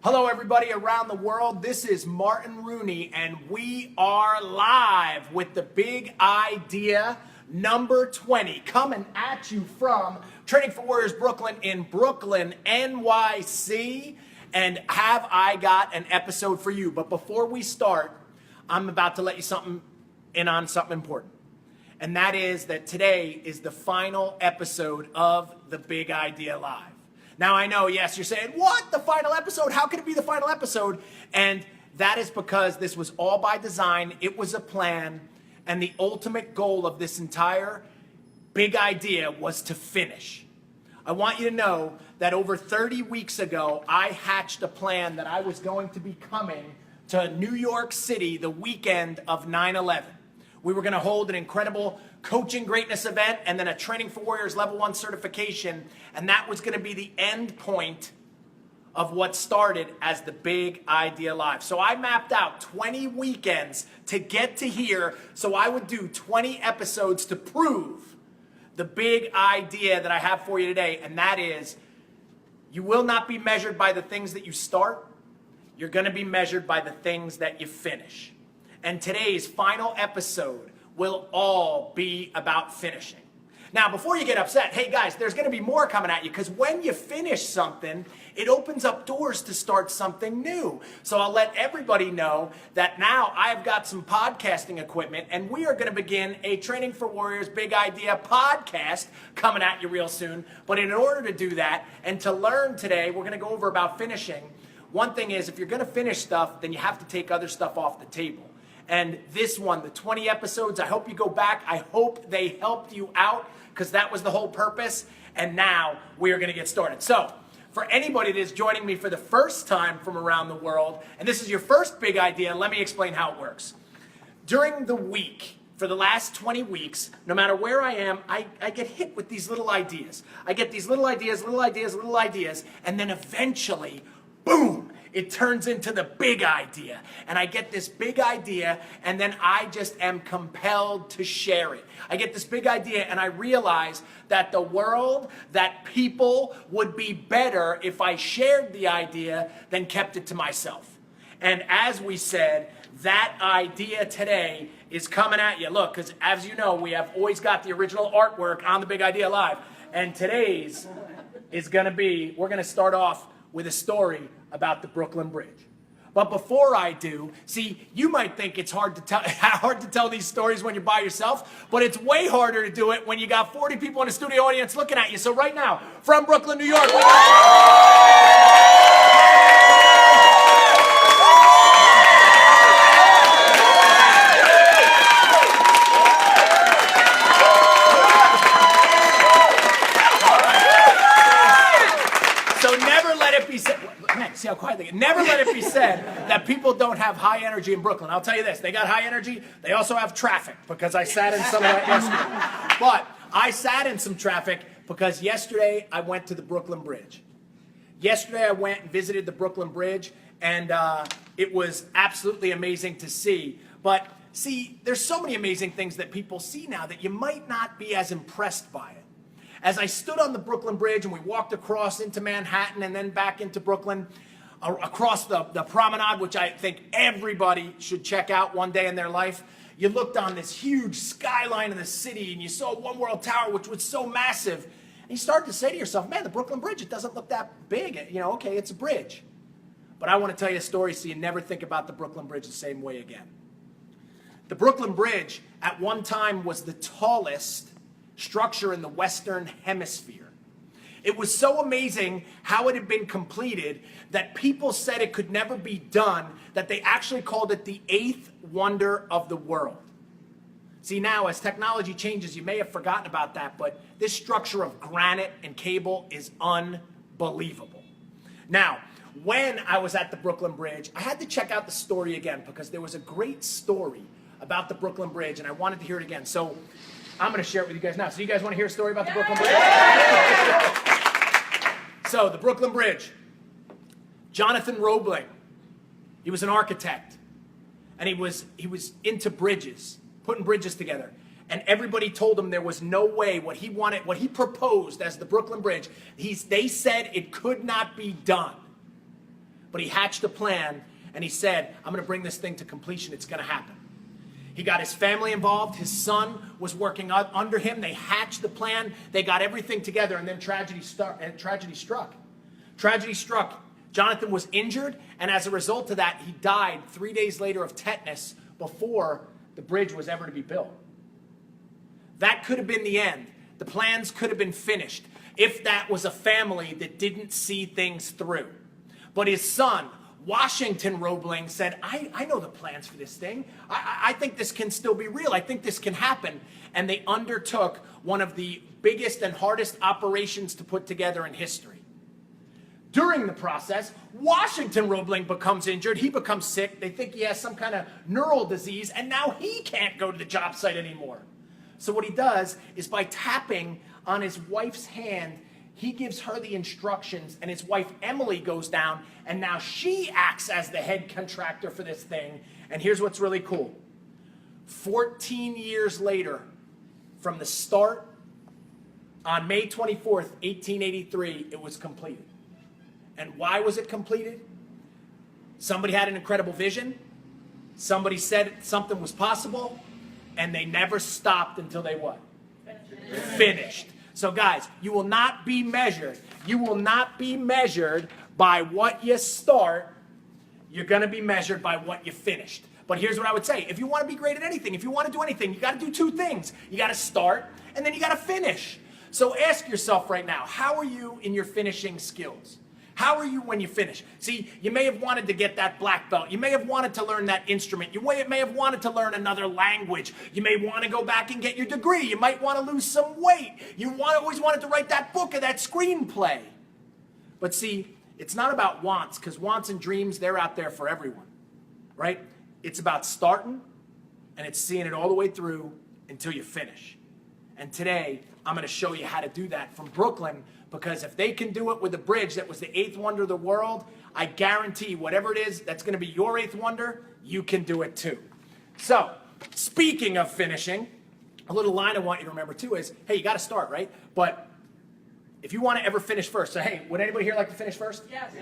Hello, everybody around the world. This is Martin Rooney, and we are live with the Big Idea number 20, coming at you from Training for Warriors Brooklyn in Brooklyn, NYC. And have I got an episode for you? But before we start, I'm about to let you in on something important. And that is that today is the final episode of the Big Idea Live. Now, I know, yes, you're saying, what? The final episode? How can it be the final episode? And that is because this was all by design. It was a plan. And the ultimate goal of this entire big idea was to finish. I want you to know that over 30 weeks ago, I hatched a plan that I was going to be coming to New York City the weekend of 9/11. We were going to hold an incredible coaching greatness event and then a Training for Warriors Level 1 certification. And that was going to be the end point of what started as the Big Idea Live. So I mapped out 20 weekends to get to here so I would do 20 episodes to prove the big idea that I have for you today. And that is, you will not be measured by the things that you start. You're going to be measured by the things that you finish. And today's final episode will all be about finishing. Now, before you get upset, hey guys, there's going to be more coming at you, because when you finish something, it opens up doors to start something new. So I'll let everybody know that now I've got some podcasting equipment, and we are going to begin a Training for Warriors Big Idea podcast coming at you real soon. But in order to do that and to learn today, we're going to go over about finishing. One thing is, if you're going to finish stuff, then you have to take other stuff off the table. And this one, the 20 episodes, I hope you go back. I hope they helped you out, because that was the whole purpose. And now we are going to get started. So for anybody that is joining me for the first time from around the world, and this is your first big idea, let me explain how it works. During the week, for the last 20 weeks, no matter where I am, I get hit with these little ideas. I get these little ideas, and then eventually, boom, it turns into the big idea. And I get this big idea, and then I just am compelled to share it. I get this big idea, and I realize that the world, that people would be better if I shared the idea than kept it to myself. And as we said, that idea today is coming at you. Look, because as you know, we have always got the original artwork on the Big Idea Live. And today's is going to be, we're going to start off with a story about the Brooklyn Bridge. But before I do, see, you might think it's hard to tell these stories when you're by yourself, but it's way harder to do it when you got 40 people in a studio audience looking at you. So right now, from Brooklyn, New York, see how quiet they get. Never let it be said that people don't have high energy in Brooklyn. I'll tell you this, they got high energy, they also have traffic, because I sat in some of that yesterday. But I sat in some traffic because yesterday I went to the Brooklyn Bridge. Yesterday I went and visited the Brooklyn Bridge, and it was absolutely amazing to see. But see, there's so many amazing things that people see now that you might not be as impressed by it. As I stood on the Brooklyn Bridge and we walked across into Manhattan and then back into Brooklyn, across the promenade, which I think everybody should check out one day in their life, you looked on this huge skyline of the city and you saw One World Tower, which was so massive. And you started to say to yourself, man, the Brooklyn Bridge, it doesn't look that big. You know, okay, it's a bridge. But I want to tell you a story so you never think about the Brooklyn Bridge the same way again. The Brooklyn Bridge at one time was the tallest structure in the Western Hemisphere. It was so amazing how it had been completed that people said it could never be done, that they actually called it the 8th wonder of the world. See, now as technology changes, you may have forgotten about that, but this structure of granite and cable is unbelievable. Now, when I was at the Brooklyn Bridge, I had to check out the story again, because there was a great story about the Brooklyn Bridge, and I wanted to hear it again. So I'm going to share it with you guys now. So you guys want to hear a story about the Brooklyn Bridge? So the Brooklyn Bridge. Jonathan Roebling, he was an architect, and he was into bridges, putting bridges together. And everybody told him there was no way what he wanted, what he proposed as the Brooklyn Bridge, they said it could not be done. but he hatched a plan and he said, I'm going to bring this thing to completion. It's going to happen. He got his family involved. His son was working under him. They hatched the plan. They got everything together, and then tragedy struck. Tragedy struck. Jonathan was injured, and as a result of that, he died 3 days later of tetanus before the bridge was ever to be built. That could have been the end. The plans could have been finished if that was a family that didn't see things through. But his son, Washington Roebling, said, I know the plans for this thing. I think this can still be real. I think this can happen. And they undertook one of the biggest and hardest operations to put together in history. During the process, Washington Roebling becomes injured. He becomes sick. They think he has some kind of neural disease, and now he can't go to the job site anymore. So what he does is, by tapping on his wife's hand, he gives her the instructions, and his wife Emily goes down, and now she acts as the head contractor for this thing. And here's what's really cool. 14 years later, from the start, on May 24th, 1883, it was completed. And why was it completed? Somebody had an incredible vision. Somebody said something was possible, and they never stopped until they what? Finished. So guys, you will not be measured. You will not be measured by what you start. You're going to be measured by what you finished. But here's what I would say. If you want to be great at anything, if you want to do anything, you got to do two things. You got to start, and then you got to finish. So ask yourself right now, how are you in your finishing skills? How are you when you finish? See, you may have wanted to get that black belt. You may have wanted to learn that instrument. You may have wanted to learn another language. You may want to go back and get your degree. You might want to lose some weight. You always wanted to write that book or that screenplay. But see, it's not about wants, because wants and dreams, they're out there for everyone, right? It's about starting, and it's seeing it all the way through until you finish. And today, I'm going to show you how to do that from Brooklyn, because if they can do it with a bridge that was the eighth wonder of the world, I guarantee whatever it is that's going to be your eighth wonder, you can do it too. So, speaking of finishing, a little line I want you to remember too is, hey, you got to start, right? But if you want to ever finish first, so hey, would anybody here like to finish first? Yes.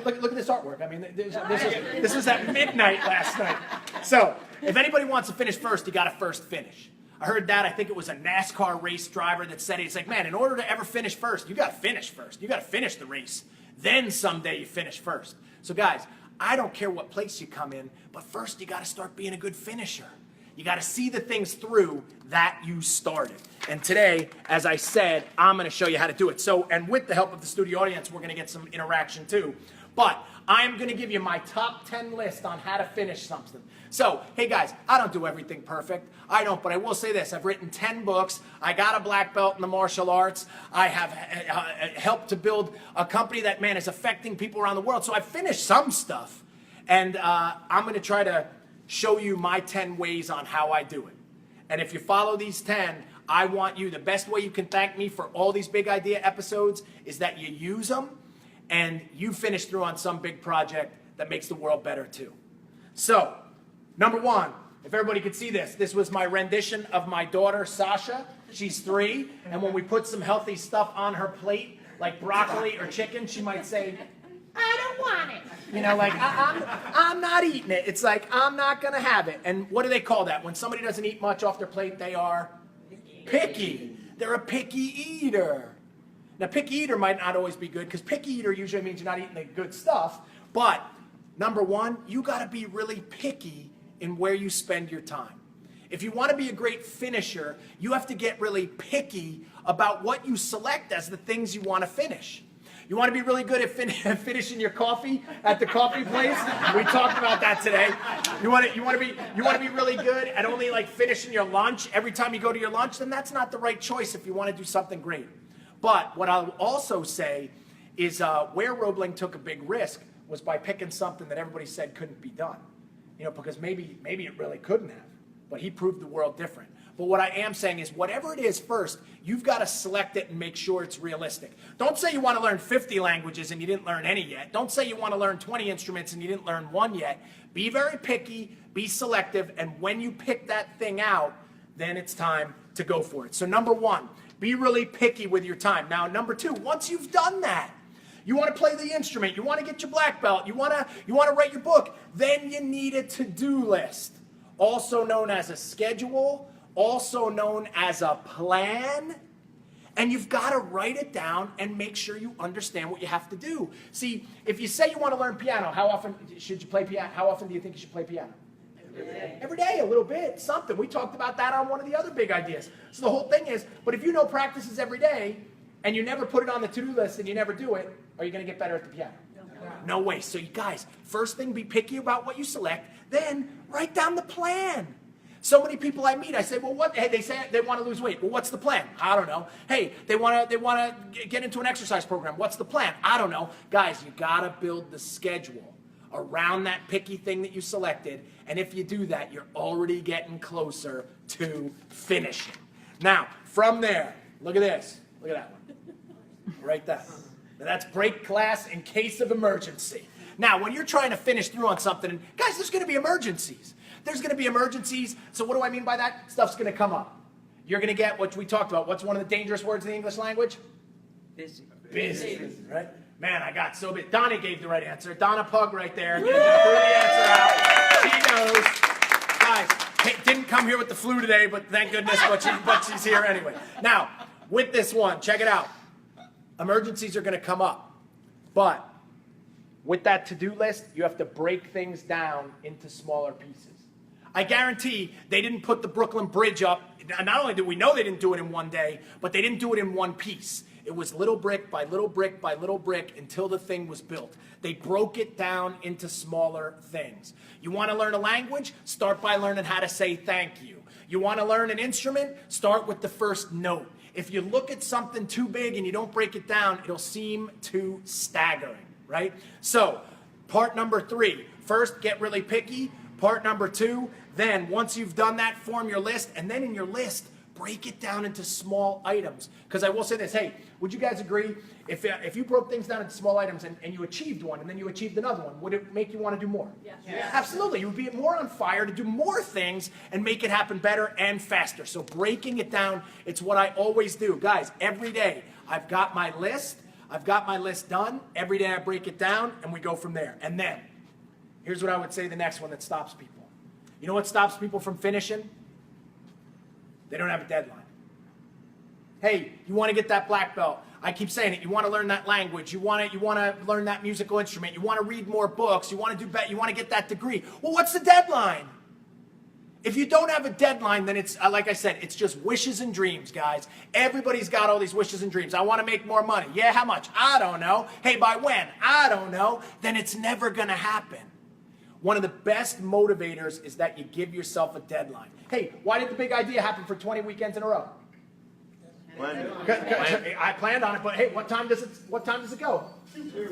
Look at this artwork. I mean, this was at midnight last night. So, if anybody wants to finish first, you got to first finish. I heard that. I think it was a NASCAR race driver that said it. It's like, man, in order to ever finish first, you got to finish first. You got to finish the race. Then someday you finish first. So guys, I don't care what place you come in, but first you got to start being a good finisher. You got to see the things through that you started. And today, as I said, I'm going to show you how to do it. So, and with the help of the studio audience, we're going to get some interaction too. But I'm going to give you my top 10 list on how to finish something. So, hey guys, I don't do everything perfect. I don't, but I will say this. I've written 10 books. I got a black belt in the martial arts. I have helped to build a company that, man, is affecting people around the world. So I've finished some stuff. And I'm going to try to show you my 10 ways on how I do it. And if you follow these 10, I want you, the best way you can thank me for all these big idea episodes is that you use them and you finish through on some big project that makes the world better too. So, number one, if everybody could see this, this was my rendition of my daughter, Sasha. She's 3, and when we put some healthy stuff on her plate, like broccoli or chicken, she might say, I don't want it. You know, like, I'm not eating it. It's like, I'm not going to have it. And what do they call that? When somebody doesn't eat much off their plate, they are picky. They're a picky eater. Now, picky eater might not always be good, because picky eater usually means you're not eating the good stuff. But, number one, you got to be really picky in where you spend your time. If you want to be a great finisher, you have to get really picky about what you select as the things you want to finish. You want to be really good at finishing your coffee at the coffee place? We talked about that today. You want to be really good at only like finishing your lunch every time you go to your lunch? Then that's not the right choice if you want to do something great. But what I'll also say is where Roebling took a big risk was by picking something that everybody said couldn't be done. You know, because maybe it really couldn't have. But he proved the world different. But what I am saying is whatever it is first, you've got to select it and make sure it's realistic. Don't say you want to learn 50 languages and you didn't learn any yet. Don't say you want to learn 20 instruments and you didn't learn one yet. Be very picky, be selective, and when you pick that thing out, then it's time to go for it. So number one, be really picky with your time. Now, number two, once you've done that, You want to play the instrument. You want to get your black belt. You want to write your book. Then you need a to-do list, also known as a schedule, also known as a plan. And you've got to write it down and make sure you understand what you have to do. See, if you say you want to learn piano, how often should you play piano? How often do you think you should play piano? Every day, a little bit, something. We talked about that on one of the other big ideas. So the whole thing is, but if you know practice is every day, and you never put it on the to-do list and you never do it, are you going to get better at the piano? No way. So you guys, first thing, be picky about what you select, then write down the plan. So many people I meet, I say, well, what? Hey, they say they want to lose weight. Well, what's the plan? I don't know. Hey, they want to get into an exercise program. What's the plan? I don't know. Guys, you got to build the schedule around that picky thing that you selected. And if you do that, you're already getting closer to finishing. Now, from there, look at this. Look at that one. Write that. Now, that's break class in case of emergency. Now, when you're trying to finish through on something, guys, there's going to be emergencies. There's going to be emergencies. So what do I mean by that? Stuff's going to come up. You're going to get what we talked about. What's one of the dangerous words in the English language? Busy. Busy, right? Man, I got so big. Donnie gave the right answer. Donna Pug right there. Threw the answer out. She knows. Guys, didn't come here with the flu today, but thank goodness, but she's here anyway. Now, with this one, check it out. Emergencies are going to come up. But with that to-do list, you have to break things down into smaller pieces. I guarantee they didn't put the Brooklyn Bridge up. Not only do we know they didn't do it in one day, but they didn't do it in one piece. It was little brick by little brick by little brick until the thing was built. They broke it down into smaller things. You want to learn a language? Start by learning how to say thank you. You want to learn an instrument? Start with the first note. If you look at something too big and you don't break it down, it'll seem too staggering, right? So, part number 3, first, get really picky. Part number 2, then once you've done that, form your list, and then in your list, break it down into small items. Because I will say this, hey, would you guys agree, if you broke things down into small items and you achieved one and then you achieved another one, would it make you want to do more? Yes. Absolutely. You would be more on fire to do more things and make it happen better and faster. So breaking it down, it's what I always do. Guys, every day, I've got my list. I've got my list done. Every day I break it down and we go from there. And then, here's what I would say the next one that stops people. You know what stops people from finishing? They don't have a deadline. Hey, you want to get that black belt. I keep saying it. You want to learn that language. You want to learn that musical instrument. You want to read more books. You want to do better. You want to get that degree. Well, what's the deadline? If you don't have a deadline, then it's, like I said, it's just wishes and dreams, guys. Everybody's got all these wishes and dreams. I want to make more money. Yeah, how much? I don't know. Hey, by when? I don't know. Then it's never going to happen. One of the best motivators is that you give yourself a deadline. Hey, why did the big idea happen for 20 weekends in a row? I planned on it, but hey, what time does it go?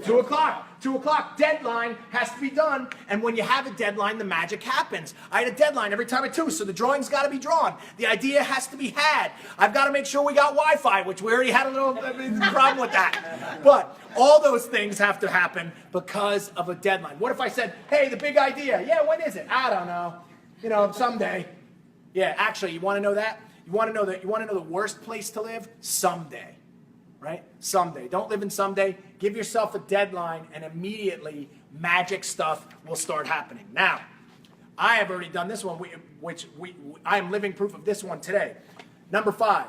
2 o'clock. 2 o'clock. Deadline has to be done. And when you have a deadline, the magic happens. I had a deadline every time at 2, so the drawing's got to be drawn. The idea has to be had. I've got to make sure we got Wi-Fi, which we already had a little problem with that. But all those things have to happen because of a deadline. What if I said, hey, the big idea. Yeah, when is it? I don't know. Someday. Yeah, actually, you want to know that? You want to know the worst place to live? Someday. Right? Someday. Don't live in someday. Give yourself a deadline and immediately magic stuff will start happening. Now, I have already done this one, I am living proof of this one today. Number 5,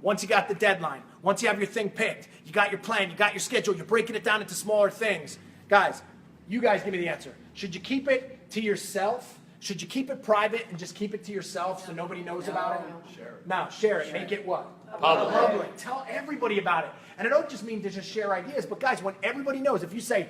once you got the deadline, once you have your thing picked, you got your plan, you got your schedule, you're breaking it down into smaller things. Guys, you guys give me the answer. Should you keep it to yourself? Should you keep it private and just keep it to yourself so nobody knows about it? Share it. No, share it. Make it what? Public. Tell everybody about it. And I don't just mean to just share ideas, but guys, when everybody knows, if you say,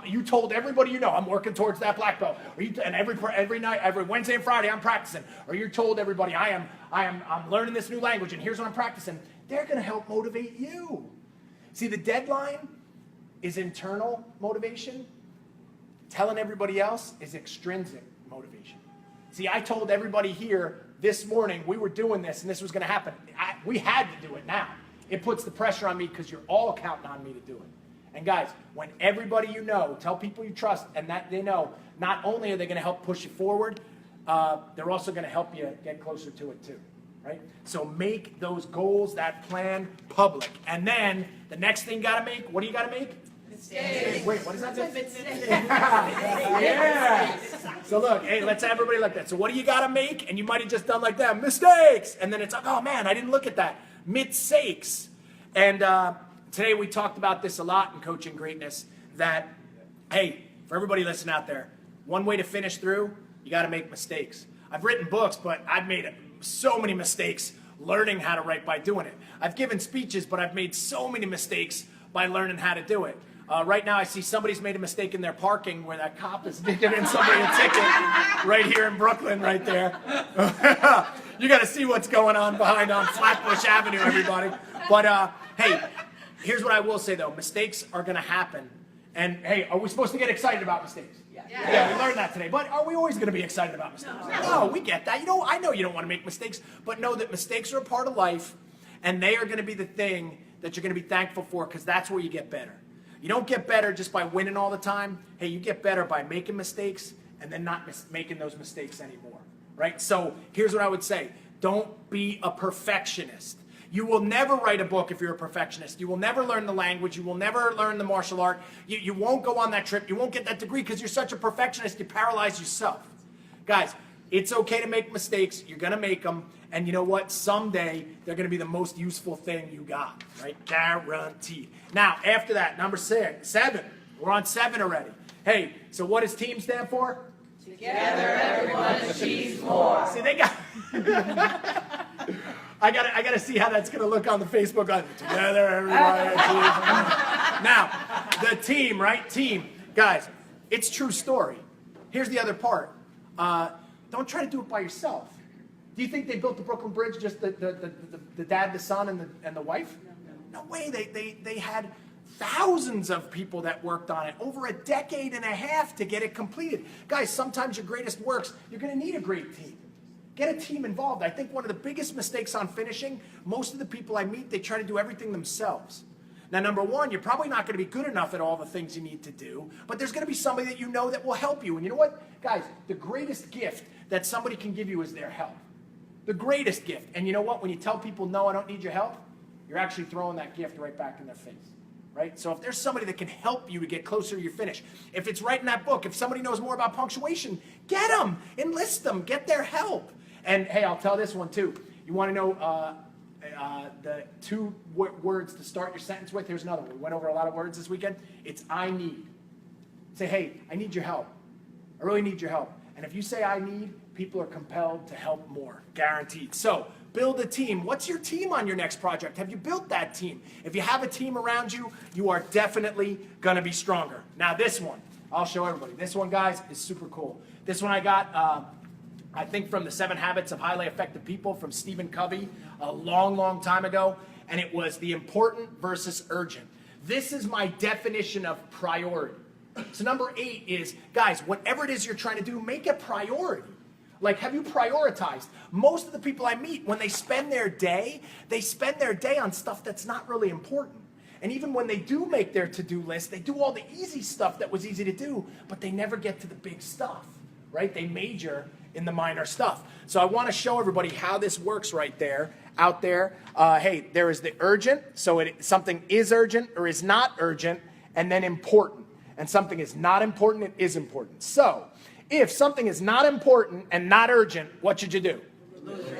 you told everybody you know, I'm working towards that black belt, and every night, every Wednesday and Friday, I'm practicing, or you told everybody, I'm learning this new language, and here's what I'm practicing, they're going to help motivate you. See, the deadline is internal motivation. Telling everybody else is extrinsic motivation. See, I told everybody here this morning we were doing this and this was going to happen. We had to do it now. It puts the pressure on me because you're all counting on me to do it. And guys, when everybody you know, tell people you trust and that they know, not only are they going to help push you forward, they're also going to help you get closer to it too. Right? So make those goals, that plan, public. And then the next thing you got to make, what do you got to make? Mistakes. Wait, what does that say? Yeah. So look, hey, let's have everybody look at that. So what do you got to make? And you might have just done like that, mistakes. And then it's like, oh man, I didn't look at that. Mistakes. And today we talked about this a lot in Coaching Greatness, that, hey, for everybody listening out there, one way to finish through, you got to make mistakes. I've written books, but I've made so many mistakes learning how to write by doing it. I've given speeches, but I've made so many mistakes by learning how to do it. Right now I see somebody's made a mistake in their parking where that cop is giving somebody a ticket right here in Brooklyn right there. You got to see what's going on behind on Flatbush Avenue, everybody. But hey, here's what I will say though. Mistakes are going to happen. And hey, are we supposed to get excited about mistakes? Yeah, we learned that today. But are we always going to be excited about mistakes? No, we get that. I know you don't want to make mistakes, but know that mistakes are a part of life, and they are going to be the thing that you're going to be thankful for, because that's where you get better. You don't get better just by winning all the time. Hey, you get better by making mistakes and then not making those mistakes anymore, right? So here's what I would say. Don't be a perfectionist. You will never write a book if you're a perfectionist. You will never learn the language. You will never learn the martial art. You won't go on that trip. You won't get that degree because you're such a perfectionist. You paralyze yourself. Guys, it's okay to make mistakes. You're going to make them. And you know what? Someday, they're going to be the most useful thing you got, right? Guaranteed. Now, after that, number 7. We're on 7 already. Hey, so what does TEAM stand for? Together, everyone achieves more. See, they got... I gotta see how that's gonna look on the Facebook. Together, everybody achieves more. Now, the team, right? Team. Guys, it's true story. Here's the other part. Don't try to do it by yourself. Do you think they built the Brooklyn Bridge, just the dad, the son, and the wife? No way. They had thousands of people that worked on it over a decade and a half to get it completed. Guys, sometimes your greatest works, you're going to need a great team. Get a team involved. I think one of the biggest mistakes on finishing, most of the people I meet, they try to do everything themselves. Now, number one, you're probably not going to be good enough at all the things you need to do, but there's going to be somebody that you know that will help you. And you know what? Guys, the greatest gift that somebody can give you is their help. The greatest gift. And you know what? When you tell people, no, I don't need your help, you're actually throwing that gift right back in their face. Right? So if there's somebody that can help you to get closer to your finish, if it's writing that book, if somebody knows more about punctuation, get them, enlist them, get their help. And hey, I'll tell this one too. You want to know the 2 words to start your sentence with? Here's another one. We went over a lot of words this weekend. It's I need. Say, hey, I need your help. I really need your help. And if you say I need, people are compelled to help more. Guaranteed. So build a team. What's your team on your next project? Have you built that team? If you have a team around you, you are definitely going to be stronger. Now this one, I'll show everybody. This one, guys, is super cool. This one I got, I think, from the 7 Habits of Highly Effective People from Stephen Covey a long time ago. And it was the important versus urgent. This is my definition of priority. So number 8 is, guys, whatever it is you're trying to do, make it priority. Like, have you prioritized? Most of the people I meet, when they spend their day on stuff that's not really important. And even when they do make their to-do list, they do all the easy stuff that was easy to do, but they never get to the big stuff, right? They major in the minor stuff. So I want to show everybody how this works right there, out there. Hey, there is the urgent. So something is urgent or is not urgent, and then important. And something is not important and is important. So if something is not important and not urgent, what should you do?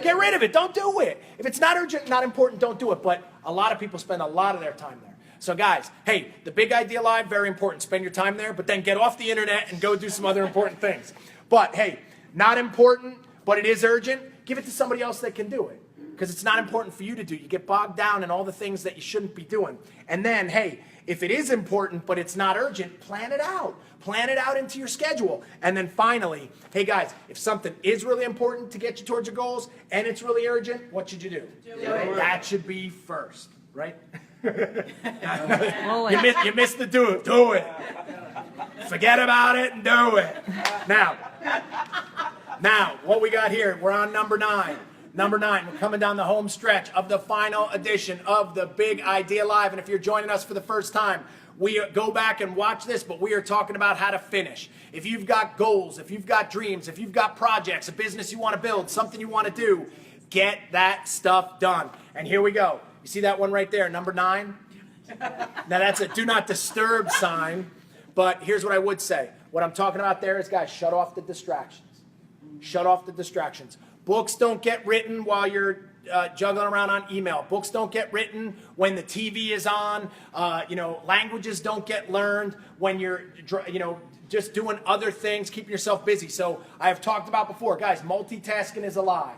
Get rid of it. Don't do it. If it's not urgent, not important, don't do it. But a lot of people spend a lot of their time there. So guys, hey, the Big Idea Live, very important. Spend your time there, but then get off the internet and go do some other important things. But hey, not important, but it is urgent, give it to somebody else that can do it. Because it's not important for you to do. You get bogged down in all the things that you shouldn't be doing. And then, hey, if it is important, but it's not urgent, plan it out. Plan it out into your schedule. And then finally, hey guys, if something is really important to get you towards your goals and it's really urgent, what should you do? That should be first, right? You missed the do it. Do it. Forget about it and do it. Now, what we got here, we're on number 9. Number 9, we're coming down the home stretch of the final edition of the Big Idea Live. And if you're joining us for the first time, we go back and watch this, but we are talking about how to finish. If you've got goals, if you've got dreams, if you've got projects, a business you want to build, something you want to do, get that stuff done. And here we go. You see that one right there, number 9? Now that's a do not disturb sign, but here's what I would say. What I'm talking about there is, guys, shut off the distractions. Shut off the distractions. Books don't get written while you're juggling around on email. Books don't get written when the TV is on. Languages don't get learned when you're, just doing other things, keeping yourself busy. So I have talked about before, guys, multitasking is a lie,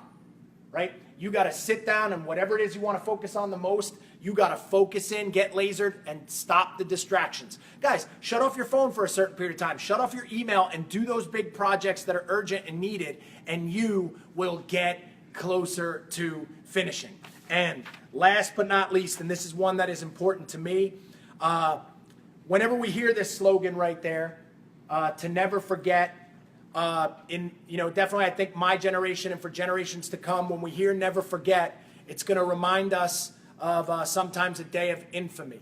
right? You got to sit down and whatever it is you want to focus on the most, you got to focus in, get lasered, and stop the distractions. Guys, shut off your phone for a certain period of time. Shut off your email and do those big projects that are urgent and needed, and you will get closer to finishing. And last but not least, and this is one that is important to me, whenever we hear this slogan right there, to never forget, definitely I think my generation and for generations to come, when we hear never forget, it's going to remind us of sometimes a day of infamy.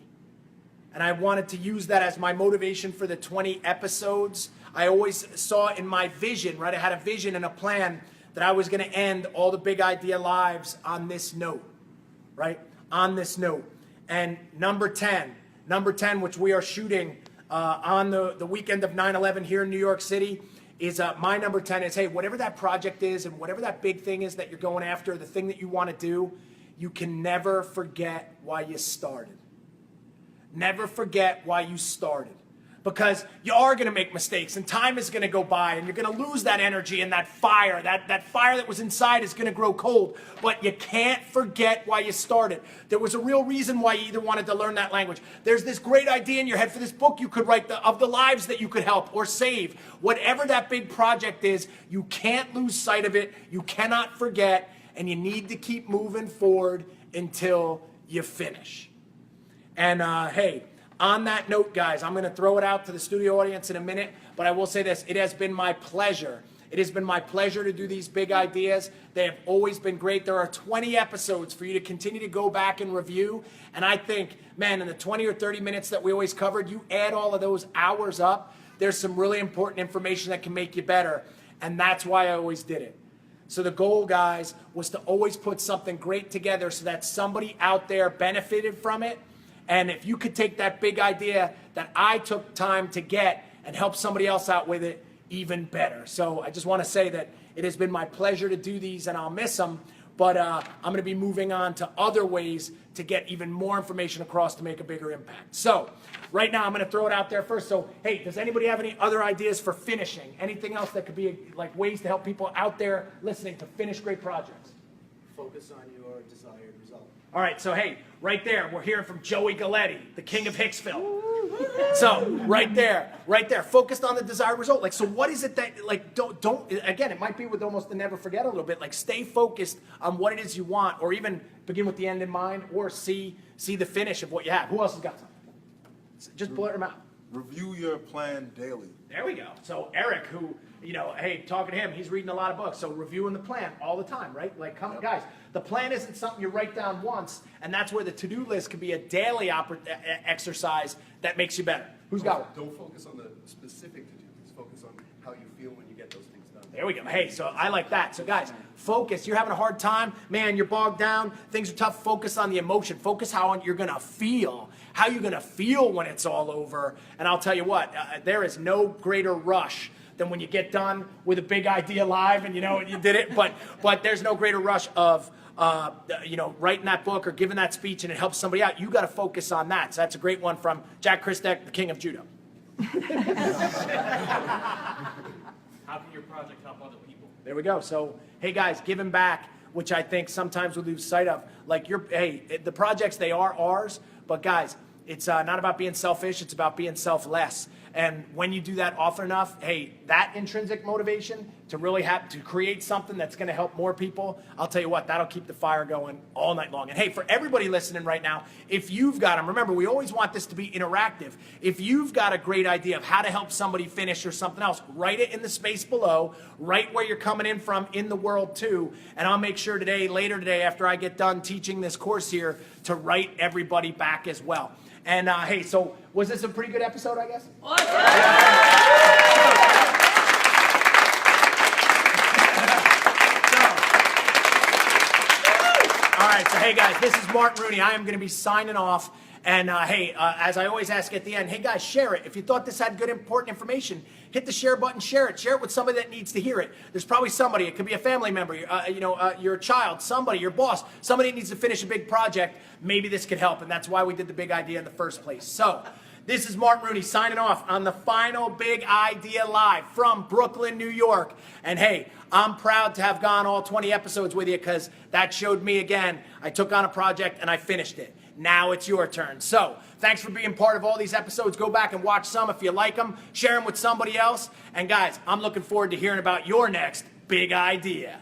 And I wanted to use that as my motivation for the 20 episodes. I always saw in my vision, right? I had a vision and a plan that I was going to end all the Big Idea Lives on this note, right? On this note. And number 10, which we are shooting on the weekend of 9/11 here in New York City, is my number 10 is, hey, whatever that project is and whatever that big thing is that you're going after, the thing that you want to do, you can never forget why you started. Never forget why you started. Because you are going to make mistakes and time is going to go by and you're going to lose that energy and that fire. That fire that was inside is going to grow cold. But you can't forget why you started. There was a real reason why you either wanted to learn that language. There's this great idea in your head for this book you could write of the lives that you could help or save. Whatever that big project is, you can't lose sight of it. You cannot forget. And you need to keep moving forward until you finish. And hey, on that note, guys, I'm going to throw it out to the studio audience in a minute, but I will say this. It has been my pleasure. It has been my pleasure to do these big ideas. They have always been great. There are 20 episodes for you to continue to go back and review. And I think, man, in the 20 or 30 minutes that we always covered, you add all of those hours up, there's some really important information that can make you better. And that's why I always did it. So the goal, guys, was to always put something great together so that somebody out there benefited from it. And if you could take that big idea that I took time to get and help somebody else out with it, even better. So I just want to say that it has been my pleasure to do these, and I'll miss them. But I'm going to be moving on to other ways to get even more information across to make a bigger impact. So right now I'm going to throw it out there first. So, hey, does anybody have any other ideas for finishing? Anything else that could be like ways to help people out there listening to finish great projects? Focus on your desired result. All right, so hey, right there, we're hearing from Joey Galletti, the king of Hicksville. So right there, focused on the desired result. Like, so what is it that, like, don't again, it might be with almost the never forget a little bit, like stay focused on what it is you want, or even begin with the end in mind, or see the finish of what you have. Who else has got something? Just blurt them out. Review your plan daily. There we go. So Eric, who, hey, talking to him, he's reading a lot of books. So reviewing the plan all the time, right? Like, come, guys, the plan isn't something you write down once, and that's where the to-do list can be a daily exercise that makes you better. Who's got one? Don't focus on the specific to-dos. Focus on how you feel when you get those things done. There we go. Hey, so I like that. So guys, focus. You're having a hard time. Man, you're bogged down. Things are tough. Focus on the emotion. Focus how you're going to feel. How you're going to feel when it's all over. And I'll tell you what, there is no greater rush than when you get done with a big idea live and you did it. But there's no greater rush of writing that book or giving that speech and it helps somebody out. You got to focus on that. So that's a great one from Jack Christek, the king of judo. How can your project help other people? There we go. So, hey guys, giving back, which I think sometimes we lose sight of. Like the projects, they are ours, but guys, it's not about being selfish, it's about being selfless. And when you do that often enough, hey, that intrinsic motivation to really have to create something that's going to help more people, I'll tell you what, that'll keep the fire going all night long. And hey, for everybody listening right now, if you've got them, remember, we always want this to be interactive. If you've got a great idea of how to help somebody finish or something else, write it in the space below, write where you're coming in from in the world too. And I'll make sure later today, after I get done teaching this course here, to write everybody back as well. And hey, so was this a pretty good episode, I guess? Awesome. All right, so hey guys, this is Martin Rooney. I am going to be signing off. And hey, as I always ask at the end, hey guys, share it. If you thought this had good, important information, hit the share button, share it. Share it with somebody that needs to hear it. There's probably somebody, it could be a family member, your child, somebody, your boss, somebody that needs to finish a big project. Maybe this could help, and that's why we did the Big Idea in the first place. So, this is Martin Rooney signing off on the final Big Idea Live from Brooklyn, New York. And hey, I'm proud to have gone all 20 episodes with you because that showed me again, I took on a project and I finished it. Now it's your turn. So, thanks for being part of all these episodes. Go back and watch some if you like them. Share them with somebody else. And guys, I'm looking forward to hearing about your next big idea.